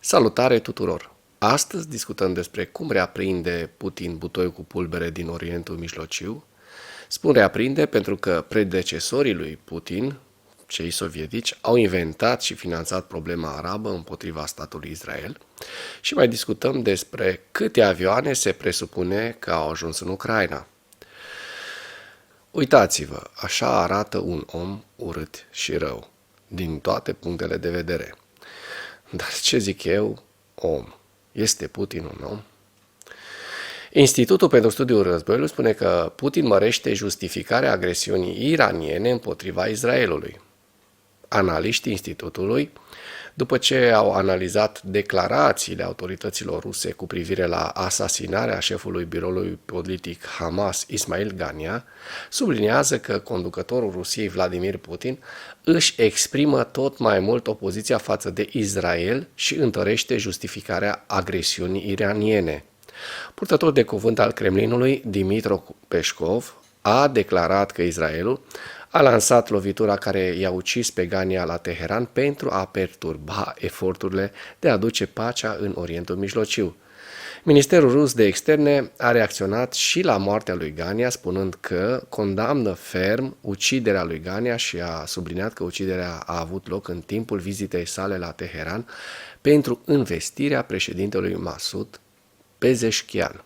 Salutare tuturor! Astăzi discutăm despre cum reaprinde Putin butoiul cu pulbere din Orientul Mijlociu. Spun reaprinde pentru că predecesorii lui Putin, cei sovietici, au inventat și finanțat problema arabă împotriva statului Israel. Și mai discutăm despre câte avioane se presupune că au ajuns în Ucraina. Uitați-vă, așa arată un om urât și rău, din toate punctele de vedere. Dar ce zic eu, om? Este Putin un om? Institutul pentru Studiul Războiului spune că Putin mărește justificarea agresiunii iraniene împotriva Israelului. Analiștii institutului, după ce au analizat declarațiile autorităților ruse cu privire la asasinarea șefului biroului politic Hamas, Ismail Gania, subliniază că conducătorul Rusiei, Vladimir Putin, își exprimă tot mai mult opoziția față de Israel și întărește justificarea agresiunii iraniene. Purtătorul de cuvânt al Kremlinului, Dmitro Peskov, a declarat că Israelul a lansat lovitura care i-a ucis pe Gania la Teheran pentru a perturba eforturile de a aduce pacea în Orientul Mijlociu. Ministerul rus de externe a reacționat și la moartea lui Gania, spunând că condamnă ferm uciderea lui Gania și a subliniat că uciderea a avut loc în timpul vizitei sale la Teheran pentru învestirea președintelui Masud Pezeshkian.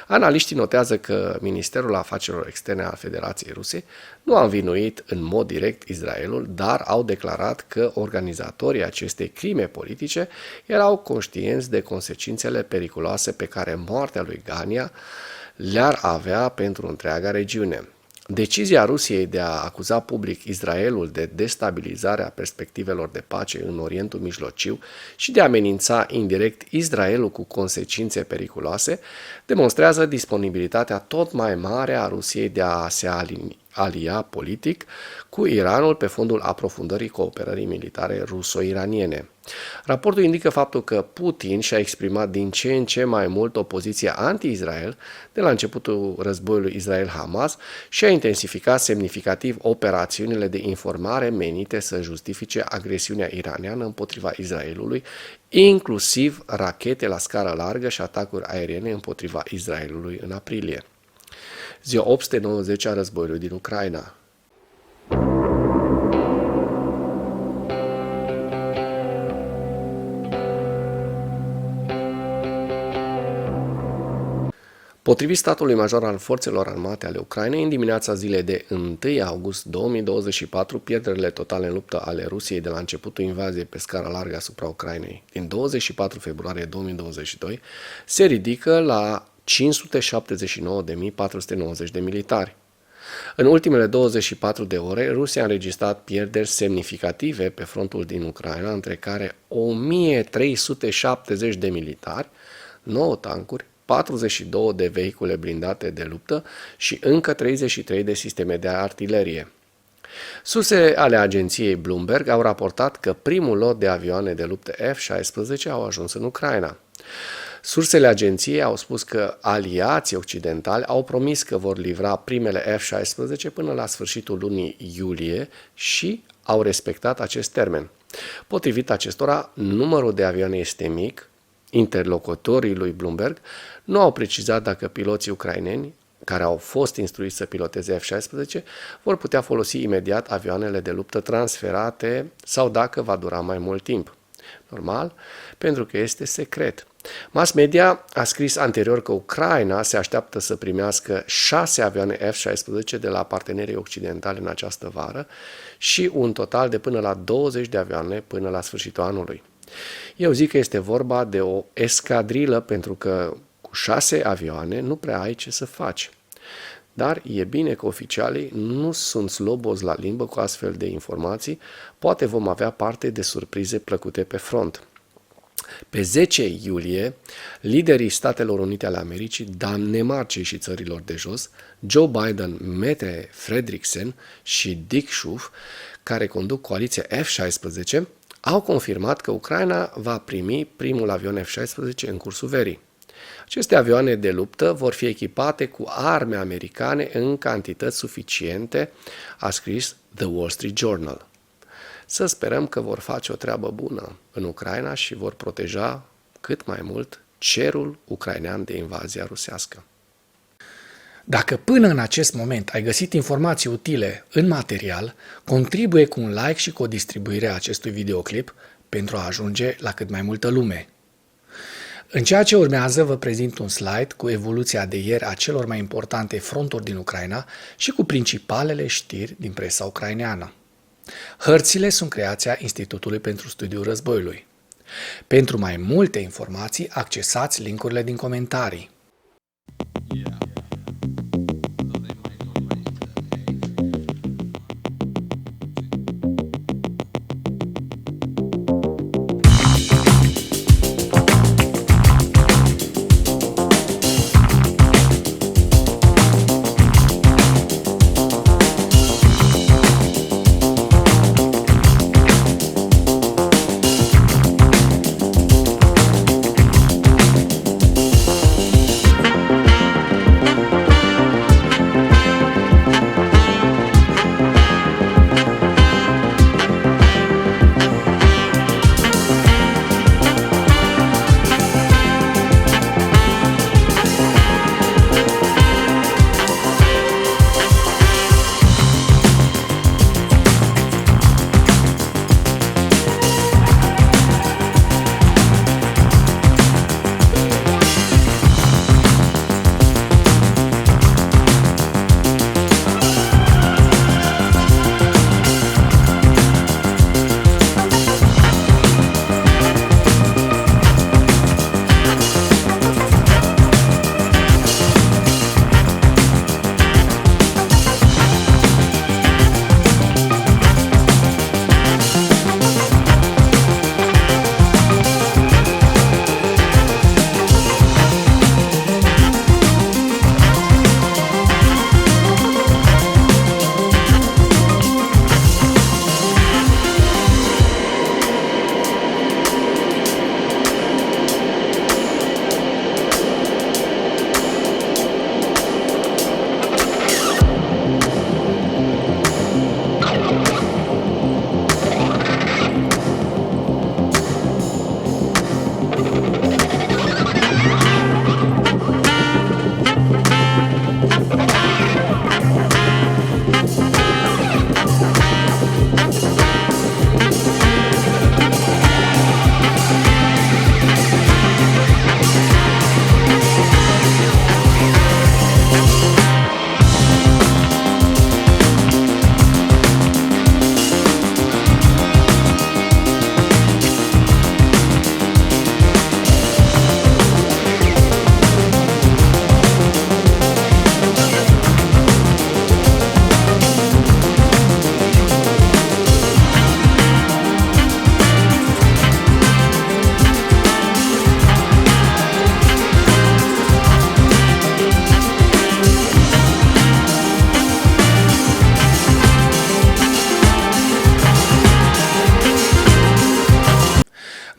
Analiștii notează că Ministerul Afacerilor Externe al Federației Ruse nu a învinuit în mod direct Israelul, dar au declarat că organizatorii acestei crime politice erau conștienți de consecințele periculoase pe care moartea lui Gania le-ar avea pentru întreaga regiune. Decizia Rusiei de a acuza public Israelul de destabilizarea perspectivelor de pace în Orientul Mijlociu și de a amenința indirect Israelul cu consecințe periculoase demonstrează disponibilitatea tot mai mare a Rusiei de a se alia politic cu Iranul pe fondul aprofundării cooperării militare ruso-iraniene. Raportul indică faptul că Putin și-a exprimat din ce în ce mai mult opoziția anti-Israel de la începutul războiului Israel-Hamas și a intensificat semnificativ operațiunile de informare menite să justifice agresiunea iraniană împotriva Israelului, inclusiv rachete la scară largă și atacuri aeriene împotriva Israelului în aprilie. Ziua 890 a războiului din Ucraina. Potrivit statului major al forțelor armate ale Ucrainei, în dimineața zilei de 1 august 2024, pierderile totale în luptă ale Rusiei de la începutul invaziei pe scară largă asupra Ucrainei din 24 februarie 2022 se ridică la 579.490 de militari. În ultimele 24 de ore, Rusia a înregistrat pierderi semnificative pe frontul din Ucraina, între care 1370 de militari, 9 tancuri, 42 de vehicule blindate de luptă și încă 33 de sisteme de artilerie. Surse ale agenției Bloomberg au raportat că primul lot de avioane de luptă F-16 au ajuns în Ucraina. Sursele agenției au spus că aliații occidentali au promis că vor livra primele F-16 până la sfârșitul lunii iulie și au respectat acest termen. Potrivit acestora, numărul de avioane este mic. Interlocutorii lui Bloomberg nu au precizat dacă piloții ucraineni care au fost instruiți să piloteze F-16 vor putea folosi imediat avioanele de luptă transferate sau dacă va dura mai mult timp. Normal, pentru că este secret. Mass media a scris anterior că Ucraina se așteaptă să primească 6 avioane F-16 de la partenerii occidentali în această vară și un total de până la 20 de avioane până la sfârșitul anului. Eu zic că este vorba de o escadrilă pentru că cu 6 avioane nu prea ai ce să faci. Dar e bine că oficialii nu sunt slobozi la limbă cu astfel de informații, poate vom avea parte de surprize plăcute pe front. Pe 10 iulie, liderii Statelor Unite ale Americii, Danemarcei și țărilor de jos, Joe Biden, Mette Frederiksen și Dick Schoof, care conduc coaliția F-16, au confirmat că Ucraina va primi primul avion F-16 în cursul verii. Aceste avioane de luptă vor fi echipate cu arme americane în cantități suficiente, a scris The Wall Street Journal. Să sperăm că vor face o treabă bună în Ucraina și vor proteja cât mai mult cerul ucrainean de invazia rusească. Dacă până în acest moment ai găsit informații utile în material, contribuie cu un like și cu o distribuire a acestui videoclip pentru a ajunge la cât mai multă lume. În ceea ce urmează vă prezint un slide cu evoluția de ieri a celor mai importante fronturi din Ucraina și cu principalele știri din presa ucraineană. Hărțile sunt creația Institutului pentru Studiul Războiului. Pentru mai multe informații, accesați linkurile din comentarii.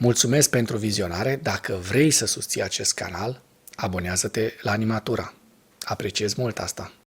Mulțumesc pentru vizionare. Dacă vrei să susții acest canal, abonează-te la Animatura. Apreciez mult asta.